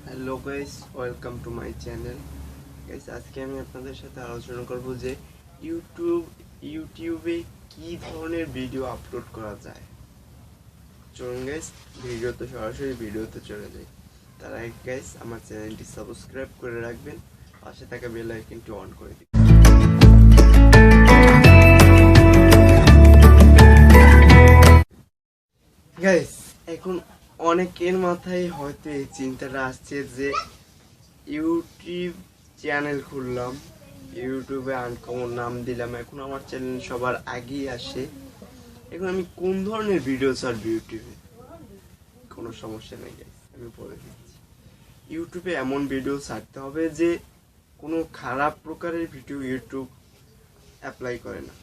Hello guys, welcome to my channel. Guys, আজকে আমি আপনাদের সাথে আলোচনা করব যে ইউটিউবে কি ধরনের ভিডিও আপলোড করা যায়। চলুন গাইস, সরাসরি ভিডিওতে চলে যাই। তার আগে গাইস, আমার চ্যানেলটি সাবস্ক্রাইব করে রাখবেন, পাশে থাকা বেল আইকনটি অন করে দিন। গাইস, এখন অনেকের মাথায় হয়তো এই চিন্তাটা আসছে যে ইউটিউব চ্যানেল খুললাম, ইউটিউবে আনকমন নাম দিলাম, এখন আমার চ্যানেল সবার আগেই আসে, এখন আমি কোন ধরনের ভিডিও ছাড়বো ইউটিউবে? কোনো সমস্যা নেই গাইস, আমি বলে দিচ্ছি। ইউটিউবে এমন ভিডিও ছাড়তে হবে যে কোনো খারাপ প্রকারের ভিডিও ইউটিউব অ্যাপ্লাই করে না।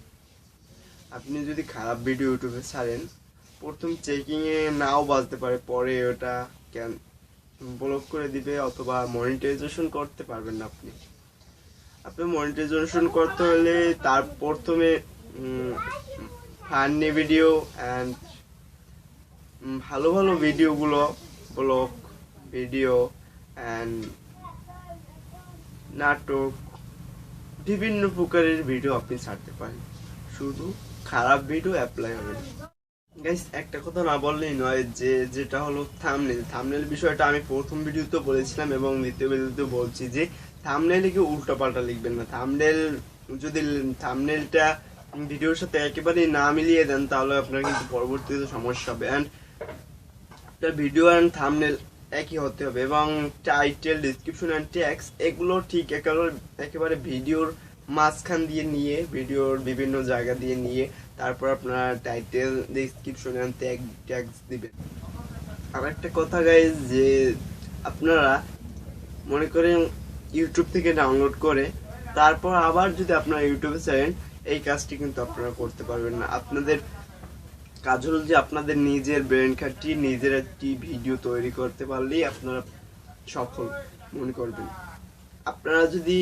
আপনি যদি খারাপ ভিডিও ইউটিউবে ছাড়েন, প্রথম চেকিংয়ে নাও বাজতে পারে, পরে ওটা ব্লক করে দিবে অথবা মনিটাইজেশন করতে পারবেন না। আপনি মনিটাইজেশন করতে হলে তার প্রথমে ফানি ভিডিও অ্যান্ড ভালো ভালো ভিডিওগুলো, ব্লগ ভিডিও অ্যান্ড নাটক, বিভিন্ন প্রকারের ভিডিও আপনি ছাড়তে পারেন, শুধু খারাপ ভিডিও অ্যাপ্লাই হবে না। গাইস, একটা কথা না বললেই নয়, যেটা হলো থাম্বনেল বিষয়টা আমি প্রথম ভিডিওতে বলেছিলাম এবং দ্বিতীয় ভিডিওতে বলছি যে থাম্বনেলে কি উল্টো পাল্টা লিখবেন না। যদি থাম্বনেলটা ভিডিওর সাথে একেবারেই না মিলিয়ে দেন, তাহলে আপনার কিন্তু পরবর্তীতে সমস্যা হবে। অ্যান্ড ভিডিও অ্যান্ড থাম্বনেল একই হতে হবে এবং টাইটেল, ডিসক্রিপশন অ্যান্ড ট্যাগস এগুলো ঠিক একেবারে ভিডিওর মাঝখান দিয়ে নিয়ে, ভিডিওর বিভিন্ন জায়গা দিয়ে নিয়ে তারপর আপনারা টাইটেল, ডিসক্রিপশন অ্যান্ড ট্যাগস দিবেন। আর একটা কথা গাইজ, যে আপনারা মনে করেন ইউটিউব থেকে ডাউনলোড করে তারপর আবার যদি আপনারা ইউটিউবে চান, এই কাজটি কিন্তু আপনারা করতে পারবেন না। আপনাদের কাজ হলো যে আপনাদের নিজের ব্রেন খাটিয়ে নিজের একটি ভিডিও তৈরি করতে পারলেই আপনারা সফল মনে করবেন। আপনারা যদি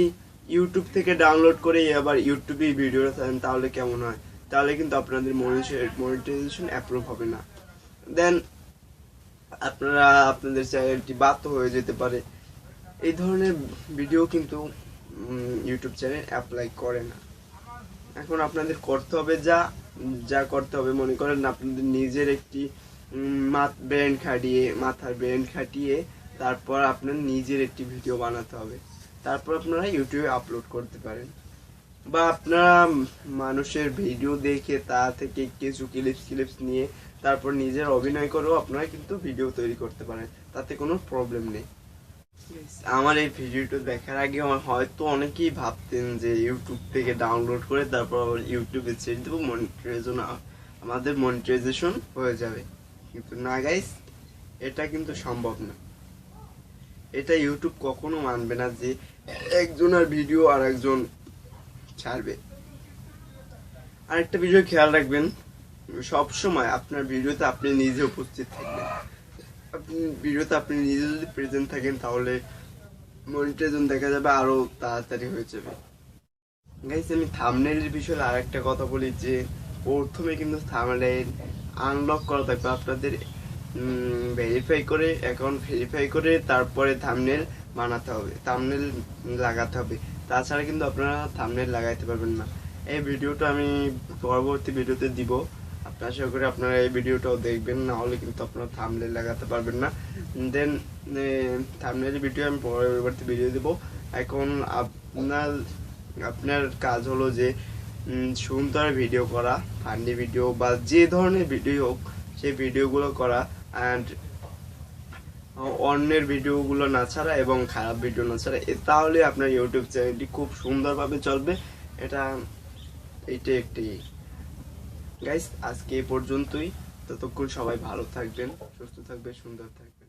ইউটিউব থেকে ডাউনলোড করে আবার ইউটিউবে ভিডিও চান, তাহলে কেমন হয়? তাহলে কিন্তু আপনাদের মনিটাইজেশন অ্যাপ্রুভ হবে না, দেন আপনারা আপনাদের চ্যানেলটি বাদ হয়ে যেতে পারে। এই ধরনের ভিডিও কিন্তু ইউটিউব চ্যানেল অ্যাপ্লাই করে না। এখন আপনাদের করতে হবে যা করতে হবে, মনে করেন আপনাদের নিজের একটি মাথার ব্রেন খাটিয়ে তারপর আপনার নিজের একটি ভিডিও বানাতে হবে, তারপর আপনারা ইউটিউবে আপলোড করতে পারেন। বা আপনারা মানুষের ভিডিও দেখে তা থেকে কিছু ক্লিপস নিয়ে তারপর নিজের অভিনয় করেও আপনারা কিন্তু ভিডিও তৈরি করতে পারেন, তাতে কোনো প্রবলেম নেই। আমার এই ভিডিওটা দেখার আগে হয়তো অনেকেই ভাবতেন যে ইউটিউব থেকে ডাউনলোড করে তারপর ইউটিউবে ছেড়ে দেবো, আমাদের মনিটাইজেশন হয়ে যাবে। কিন্তু না গাইস, এটা কিন্তু সম্ভব না। এটা ইউটিউব কখনো মানবে না যে একজনের ভিডিও আর একজন ছাড়বে। আরেকটা বিষয় খেয়াল রাখবেন, সবসময় আপনার ভিডিওতে আপনি নিজে উপস্থিত থাকবেন। আপনি নিজে যদি প্রেজেন্ট থাকেন, তাহলে মনিটাইজেশন দেখা যাবে আরো তাড়াতাড়ি হয়ে যাবে। গাইস, আমি থাম্বনেলের বিষয়ে আর একটা কথা বলি যে প্রথমে কিন্তু থাম্বনেল আনলক করা থাকবে। আপনাদের অ্যাকাউন্ট ভেরিফাই করে তারপরে থাম্বনেল বানাতে হবে, থাম্বনেল লাগাতে হবে। তাছাড়া কিন্তু আপনারা থাম্বনেল লাগাইতে পারবেন না। এই ভিডিওটা আমি পরবর্তী ভিডিওতে দিব, আশা করি আপনারা এই ভিডিওটাও দেখবেন, না হলে কিন্তু আপনারা থাম্বনেল লাগাতে পারবেন না। দেন থাম্বনেল ভিডিও আমি পরবর্তী ভিডিও দিব। এখন আপনার কাজ হলো যে সুন্দর ভিডিও করা, ফানি ভিডিও বা যে ধরনের ভিডিও হোক, সেই ভিডিওগুলো করা, অ্যান্ড অন্যের ভিডিওগুলো না ছাড়া এবং খারাপ ভিডিও না ছাড়া, তাহলে আপনার ইউটিউব চ্যানেলটি খুব সুন্দরভাবে চলবে। এইটা একটি গাইস, আজকে এই পর্যন্তই। ততক্ষণ সবাই ভালো থাকবেন, সুস্থ থাকবেন, সুন্দর থাকবেন।